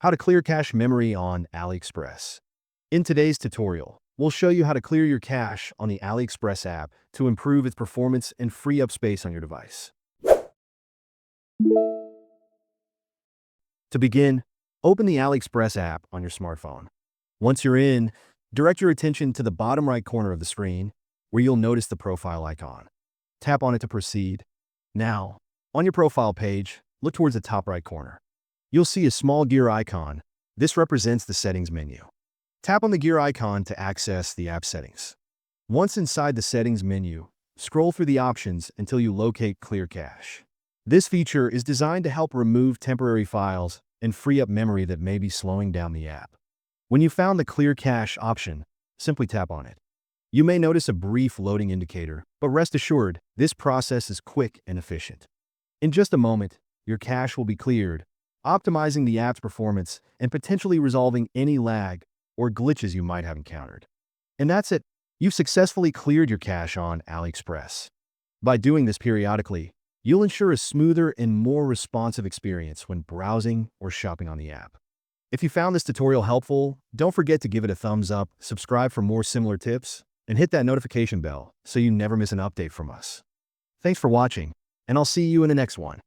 How to clear cache memory on AliExpress. In today's tutorial, we'll show you how to clear your cache on the AliExpress app to improve its performance and free up space on your device. To begin, open the AliExpress app on your smartphone. Once you're in, direct your attention to the bottom right corner of the screen, where you'll notice the profile icon. Tap on it to proceed. Now, on your profile page, look towards the top right corner. You'll see a small gear icon. This represents the settings menu. Tap on the gear icon to access the app settings. Once inside the settings menu, scroll through the options until you locate Clear Cache. This feature is designed to help remove temporary files and free up memory that may be slowing down the app. When you found the Clear Cache option, simply tap on it. You may notice a brief loading indicator, but rest assured, this process is quick and efficient. In just a moment, your cache will be cleared, optimizing the app's performance and potentially resolving any lag or glitches you might have encountered. And that's it. You've successfully cleared your cache on AliExpress. By doing this periodically, you'll ensure a smoother and more responsive experience when browsing or shopping on the app. If you found this tutorial helpful, don't forget to give it a thumbs up, subscribe for more similar tips, and hit that notification bell so you never miss an update from us. Thanks for watching, and I'll see you in the next one.